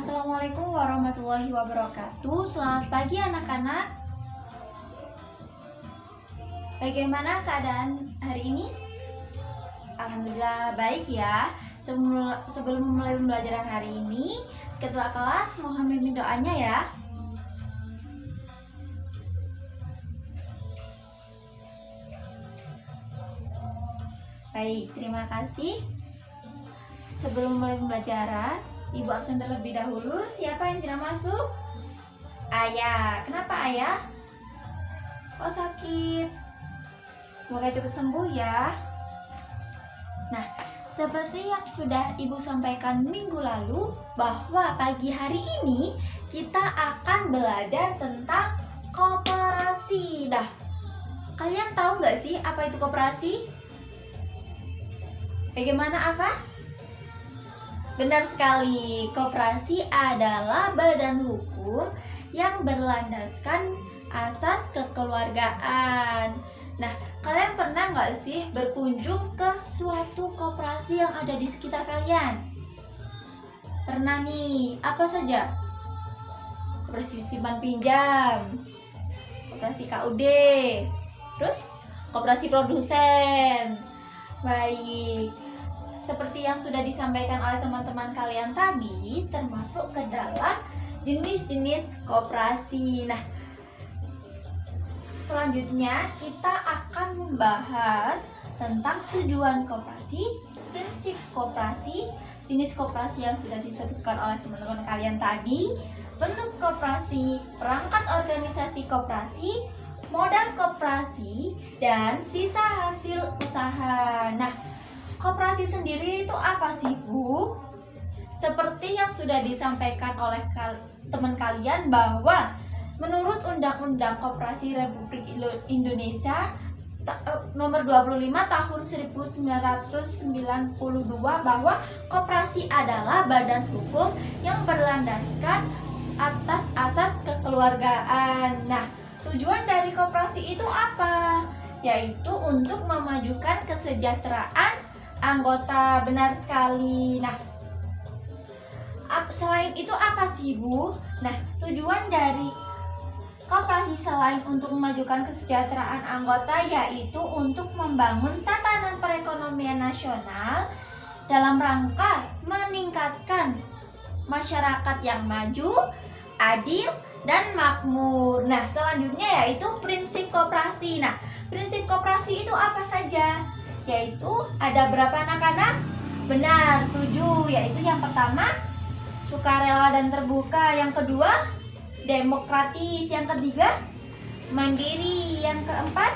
Assalamualaikum warahmatullahi wabarakatuh. Selamat pagi anak-anak. Bagaimana keadaan hari ini? Alhamdulillah baik ya. Sebelum memulai pembelajaran hari ini, ketua kelas mohon bimbing doanya ya. Baik, terima kasih. Sebelum mulai pembelajaran, Ibu absen terlebih dahulu. Siapa yang tidak masuk? Ayah. Kenapa Ayah? Oh, sakit. Semoga cepat sembuh ya. Nah, seperti yang sudah Ibu sampaikan minggu lalu, bahwa pagi hari ini kita akan belajar tentang koperasi. Nah, kalian tahu nggak sih apa itu koperasi? Bagaimana apa? Benar sekali, koperasi adalah badan hukum yang berlandaskan asas kekeluargaan. Nah, kalian pernah nggak sih berkunjung ke suatu koperasi yang ada di sekitar kalian? Pernah nih, apa saja? Koperasi simpan pinjam, koperasi KUD, terus koperasi produsen. Baik. Seperti yang sudah disampaikan oleh teman-teman kalian tadi, termasuk ke dalam jenis-jenis koperasi. Nah, selanjutnya kita akan membahas tentang tujuan koperasi, prinsip koperasi, jenis koperasi yang sudah disebutkan oleh teman-teman kalian tadi, bentuk koperasi, perangkat organisasi koperasi, modal koperasi, dan sisa hasil usaha. Nah, koperasi sendiri itu apa sih, Bu? Seperti yang sudah disampaikan oleh teman kalian bahwa menurut Undang-Undang Koperasi Republik Indonesia nomor 25 tahun 1992 bahwa koperasi adalah badan hukum yang berlandaskan atas asas kekeluargaan. Nah, tujuan dari koperasi itu apa? Yaitu untuk memajukan kesejahteraan anggota. Benar sekali. Nah, selain itu apa sih, Bu? Nah, tujuan dari koperasi selain untuk memajukan kesejahteraan anggota yaitu untuk membangun tatanan perekonomian nasional dalam rangka meningkatkan masyarakat yang maju, adil, dan makmur. Nah, selanjutnya yaitu prinsip koperasi. Nah, prinsip koperasi itu apa saja? Yaitu ada berapa anak-anak? Benar, 7. Yaitu yang pertama, sukarela dan terbuka. Yang kedua, demokratis. Yang ketiga, mandiri. Yang keempat,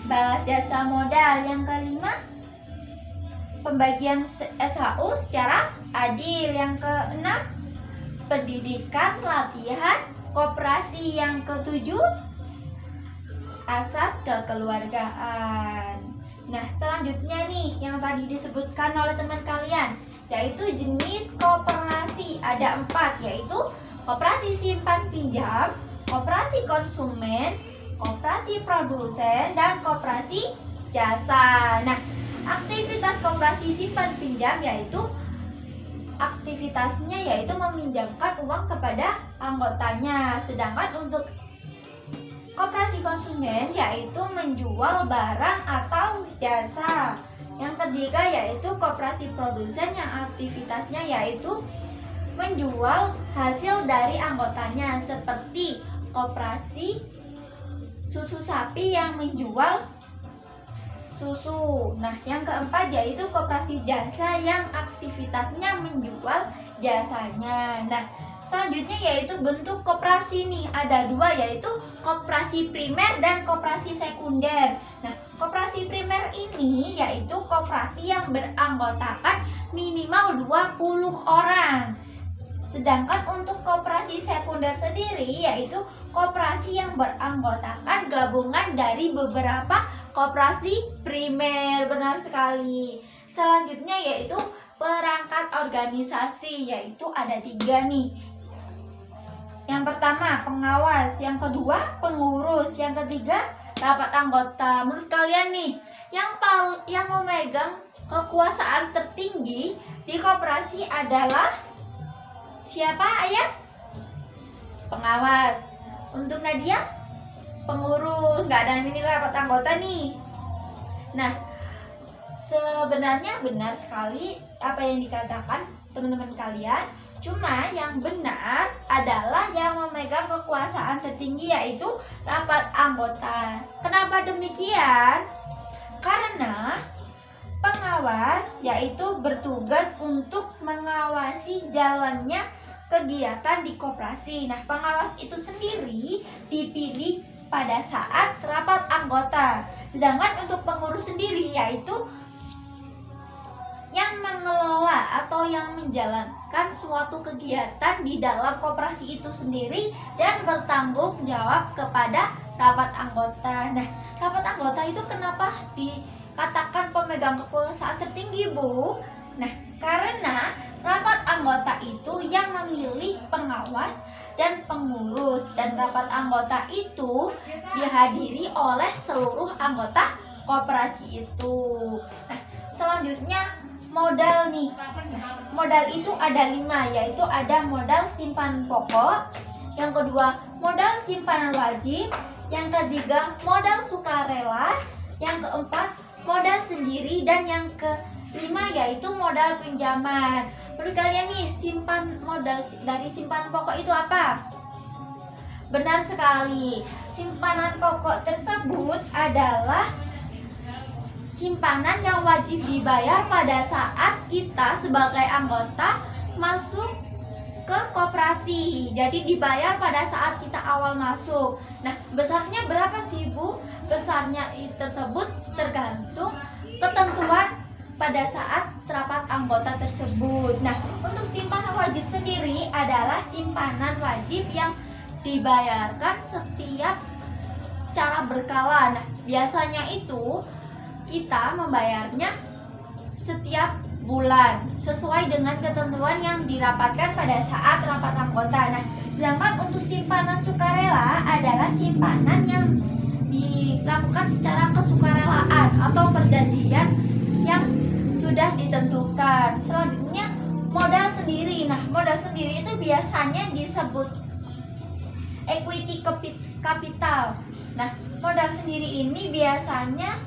balas jasa modal. Yang kelima, pembagian SHU secara adil. Yang keenam, pendidikan latihan koperasi. Yang ketujuh, asas kekeluargaan. Nah, selanjutnya nih yang tadi disebutkan oleh teman kalian, yaitu jenis koperasi. Ada 4, yaitu koperasi simpan pinjam, koperasi konsumen, koperasi produsen, dan koperasi jasa. Nah, aktivitas koperasi simpan pinjam yaitu aktivitasnya yaitu meminjamkan uang kepada anggotanya. Sedangkan untuk koperasi konsumen yaitu menjual barang atau jasa. Yang ketiga yaitu koperasi produsen yang aktivitasnya yaitu menjual hasil dari anggotanya, seperti koperasi susu sapi yang menjual susu. Nah, yang keempat yaitu koperasi jasa yang aktivitasnya menjual jasanya. Nah, selanjutnya yaitu bentuk koperasi nih, ada 2, yaitu koperasi primer dan koperasi sekunder. Nah, koperasi primer ini yaitu koperasi yang beranggotakan minimal 20 orang. Sedangkan untuk koperasi sekunder sendiri yaitu koperasi yang beranggotakan gabungan dari beberapa koperasi primer. Benar sekali. Selanjutnya yaitu perangkat organisasi, yaitu ada 3 nih. Yang pertama, pengawas. Yang kedua, pengurus. Yang ketiga, rapat anggota. Menurut kalian nih, yang memegang kekuasaan tertinggi di koperasi adalah siapa ayah? Pengawas. Untuk Nadia? Pengurus. Nggak ada ini rapat anggota nih. Nah, sebenarnya benar sekali apa yang dikatakan teman-teman kalian. Cuma yang benar adalah yang memegang kekuasaan tertinggi yaitu rapat anggota. Kenapa demikian? Karena pengawas yaitu bertugas untuk mengawasi jalannya kegiatan di koperasi. Nah, pengawas itu sendiri dipilih pada saat rapat anggota. Sedangkan untuk pengurus sendiri yaitu yang mengelola atau yang menjalankan suatu kegiatan di dalam koperasi itu sendiri dan bertanggung jawab kepada rapat anggota. Nah, rapat anggota itu kenapa dikatakan pemegang kekuasaan tertinggi, Bu? Nah, karena rapat anggota itu yang memilih pengawas dan pengurus, dan rapat anggota itu dihadiri oleh seluruh anggota koperasi itu. Nah, selanjutnya modal nih. Modal itu ada 5, yaitu ada modal simpanan pokok, yang kedua modal simpanan wajib, yang ketiga modal sukarela, yang keempat modal sendiri, dan yang kelima yaitu modal pinjaman. Menurut kalian nih, modal dari simpanan pokok itu apa? Benar sekali. Simpanan pokok tersebut adalah simpanan yang wajib dibayar pada saat kita sebagai anggota masuk ke koperasi. Jadi dibayar pada saat kita awal masuk. Nah, besarnya berapa sih, Bu? Besarnya tersebut tergantung ketentuan pada saat rapat anggota tersebut. Nah, untuk simpanan wajib sendiri adalah simpanan wajib yang dibayarkan setiap secara berkala. Nah, biasanya itu kita membayarnya setiap bulan sesuai dengan ketentuan yang dirapatkan pada saat rapat anggota. Nah, sedangkan untuk simpanan sukarela adalah simpanan yang dilakukan secara kesukarelaan atau perjanjian yang sudah ditentukan. Selanjutnya modal sendiri. Nah, modal sendiri itu biasanya disebut equity capital. Nah, modal sendiri ini biasanya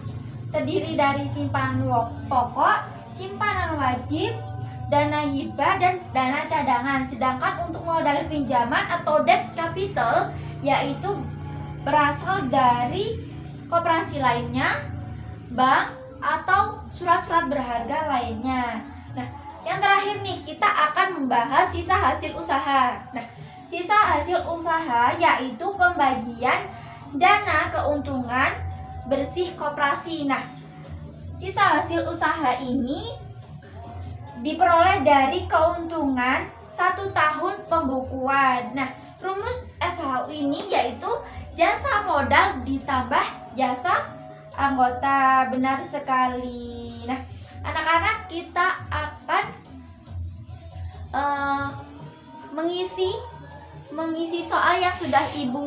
terdiri dari simpanan pokok, simpanan wajib, dana hibah, dan dana cadangan. Sedangkan untuk modal pinjaman atau debt capital yaitu berasal dari koperasi lainnya, bank, atau surat-surat berharga lainnya. Nah, yang terakhir nih, kita akan membahas sisa hasil usaha. Nah, sisa hasil usaha yaitu pembagian dana keuntungan bersih koperasi. Nah, sisa hasil usaha ini diperoleh dari keuntungan 1 tahun pembukuan. Nah, rumus SHU ini yaitu jasa modal ditambah jasa anggota. Benar sekali. Nah, anak-anak, kita akan mengisi soal yang sudah Ibu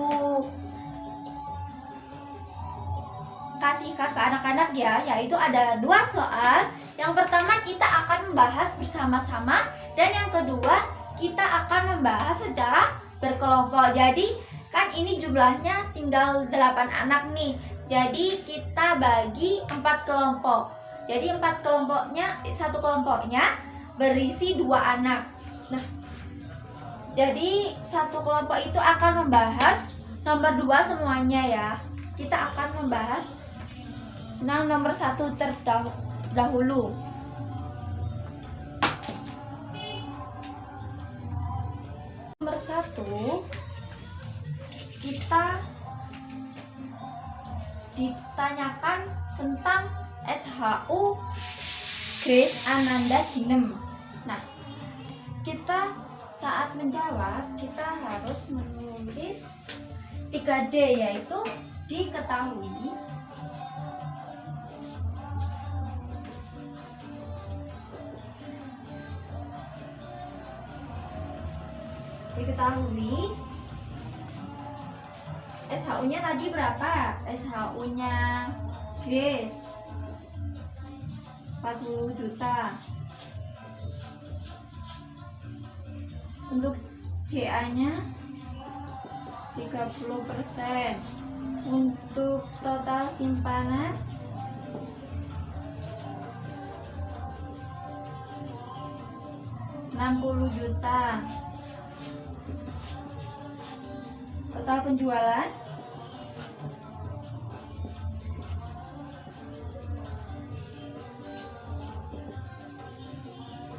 kasihkan ke anak-anak ya, yaitu ada 2 soal. Yang pertama kita akan membahas bersama-sama, dan yang kedua kita akan membahas secara berkelompok. Jadi kan ini jumlahnya tinggal 8 anak nih. Jadi kita bagi 4 kelompok. Jadi 4 kelompoknya, 1 kelompoknya berisi 2 anak. Nah, jadi 1 kelompok itu akan membahas nomor 2 semuanya ya. Kita akan membahas nomor 1 terdahulu. Nomor 1, kita ditanyakan tentang SHU Grace Ananda Ginem. Nah, kita saat menjawab kita harus menulis 3D, yaitu diketahui, SHU-nya tadi berapa? SHU-nya Grace 40 juta. Untuk JA-nya 30%. Untuk total simpanan 60 juta. Total penjualan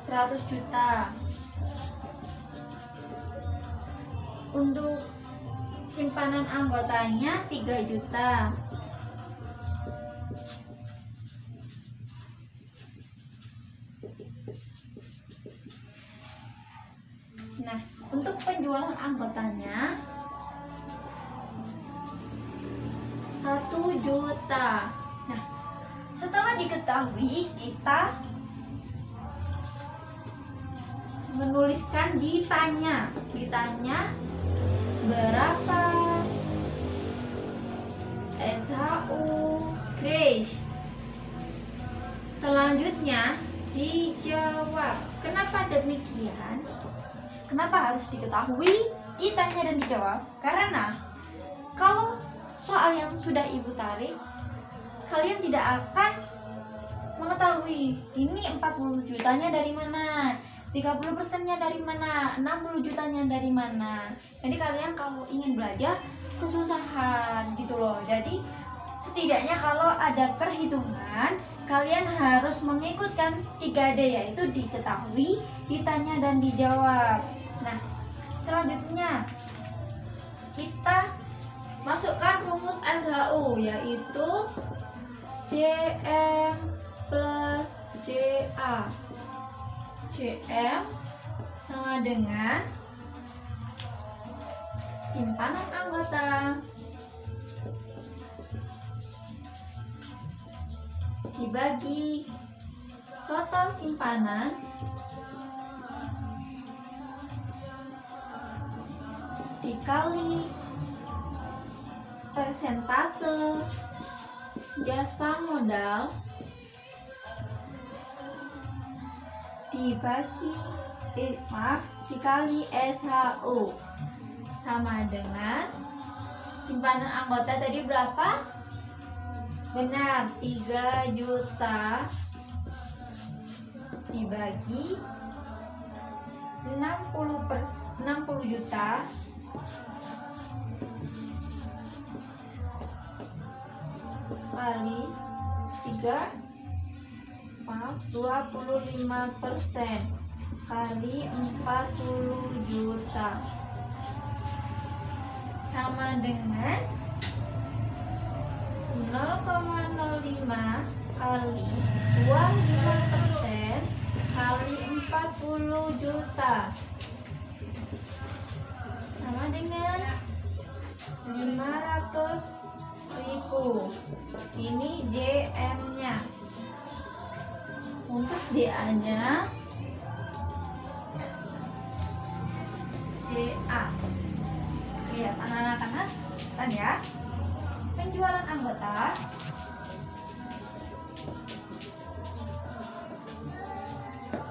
100 juta. Untuk simpanan anggotanya 3 juta. Nah, untuk penjualan anggotanya 1 juta. Nah, setelah diketahui, kita menuliskan ditanya berapa SHU Grace. Selanjutnya dijawab. Kenapa demikian? Kenapa harus diketahui, ditanya dan dijawab? Karena kalau soal yang sudah Ibu tarik, kalian tidak akan mengetahui ini 40 jutanya dari mana, 30%-nya dari mana, 60 jutanya dari mana. Jadi kalian kalau ingin belajar kesusahan gitu loh. Jadi setidaknya kalau ada perhitungan, kalian harus mengikutkan 3D, yaitu diketahui, ditanya, dan dijawab. Nah, selanjutnya kita masukkan rumus SHU, yaitu JM plus JA. JM sama dengan simpanan anggota dibagi total simpanan dikali persentase jasa modal dikali SHU sama dengan simpanan anggota tadi berapa? Benar, 3 juta dibagi 60 juta kali 25% kali 40 juta sama dengan 0,05 kali 25% kali 40 juta sama dengan 500.000. Ini JM-nya. Untuk DA-nya DA. Lihat anak-anak kan ya. Penjualan anggota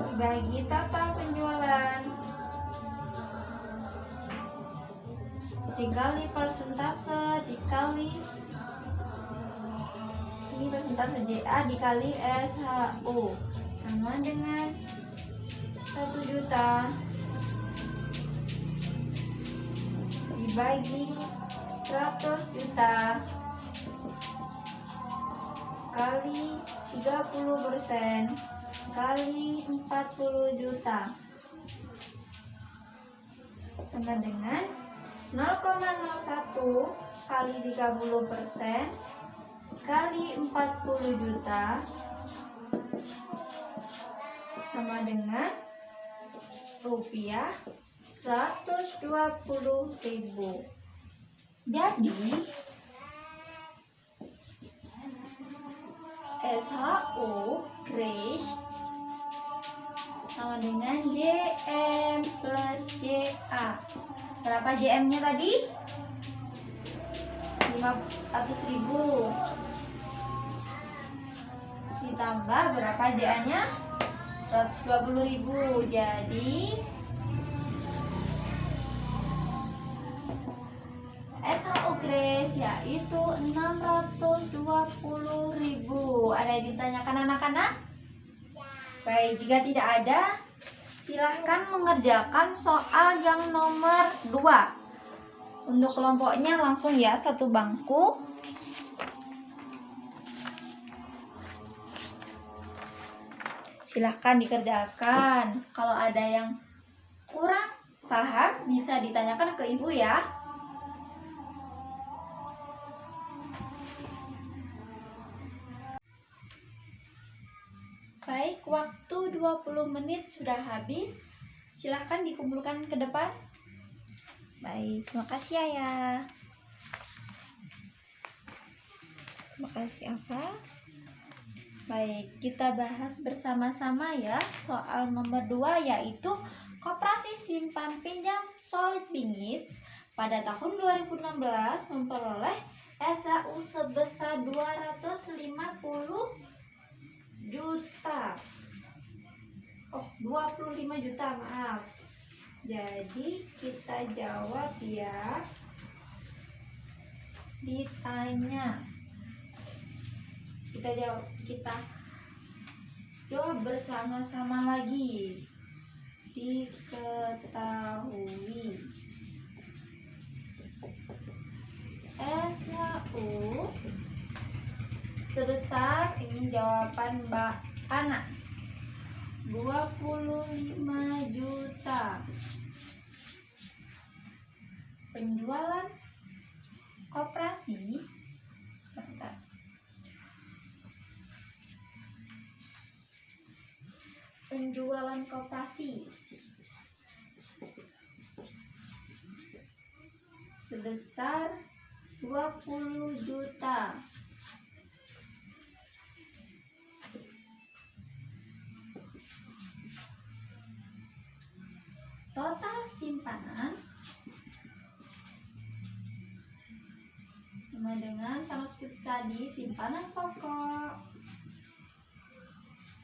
dibagi total penjualan dikali persentase dikali ini persentase JA dikali SHU sama dengan 1 juta dibagi 100 juta kali 30% kali 40 juta sama dengan 0,01 kali 30% kali 40 juta sama dengan rupiah 120.000. Jadi SHU Grace sama dengan JM plus JA. Berapa JM-nya tadi? 500.000. Ditambah berapa JA-nya? 120.000. Jadi yaitu 620.000. Ada yang ditanyakan anak-anak? Baik, jika tidak ada, silahkan mengerjakan soal yang nomor 2. Untuk kelompoknya langsung ya, satu bangku. Silahkan dikerjakan. Kalau ada yang kurang paham, bisa ditanyakan ke ibu ya. Baik, waktu 20 menit sudah habis. Silahkan dikumpulkan ke depan. Baik, terima kasih Ayah. Terima kasih apa? Baik, kita bahas bersama-sama ya soal nomor 2, yaitu Koperasi Simpan Pinjam Solid Bingit pada tahun 2016 memperoleh SHU sebesar 250 juta. 25 juta, maaf. Jadi kita jawab ya. Ditanya. Kita jawab bersama-sama lagi. Diketahui SHU sebesar, ini jawaban Mbak Ana, 25 juta. Penjualan koperasi sebesar 20 juta. Total simpanan sama dengan, sama seperti tadi, simpanan pokok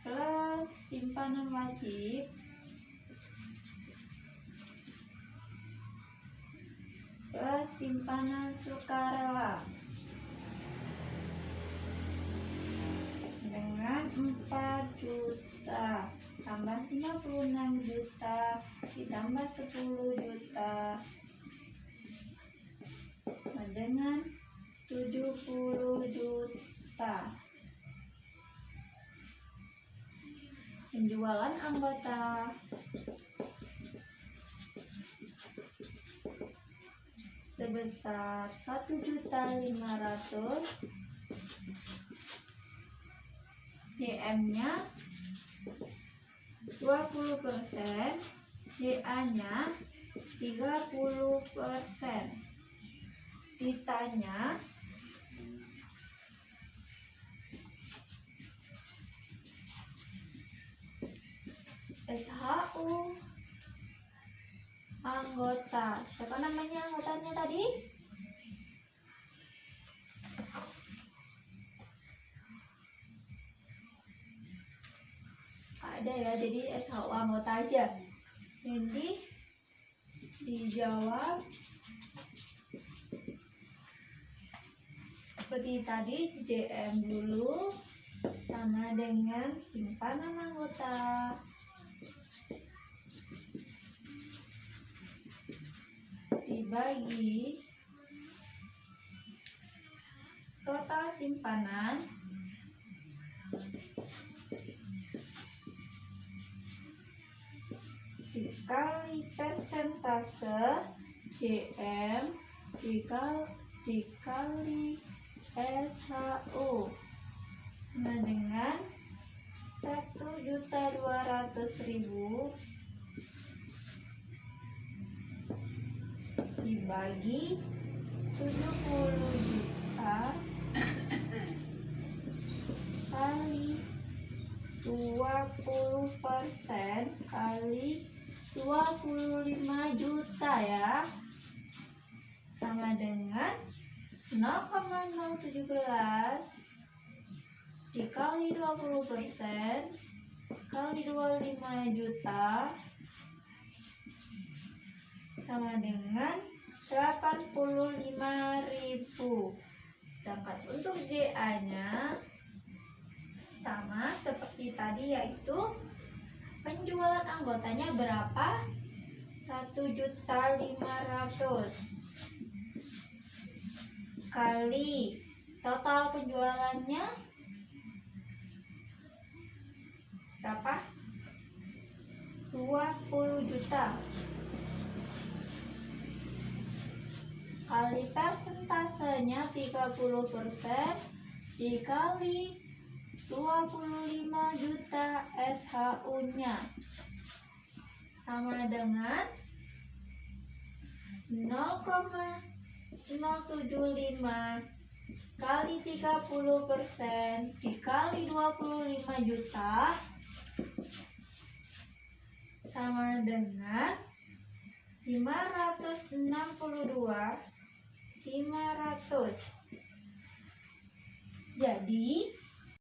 plus simpanan wajib plus simpanan sukarela dengan 4 juta tambah 56 juta ditambah 10 juta dengan 70 juta. Penjualan anggota sebesar 1.500.000, DM-nya 20%, DA-nya 30%. Ditanya SHU anggota, siapa namanya anggotanya tadi? Ada ya, jadi SHU anggota aja. Jadi dijawab seperti tadi, JM dulu sama dengan simpanan anggota dibagi total simpanan dikali persentase JM dikali SHU sama dengan 1.200.000 dibagi 70 juta kali 20% kali 25 juta ya, sama dengan 0,017 dikali 20% kali 25 juta sama dengan 8 85.000. Sedangkan untuk JA-nya sama seperti tadi, yaitu penjualan anggotanya berapa? 1.500.000 kali total penjualannya berapa? 20 juta kali persentasenya 30% dikali 25 juta SHU-nya sama dengan 0,075 kali 30% dikali 25 juta sama dengan 562.500. Jadi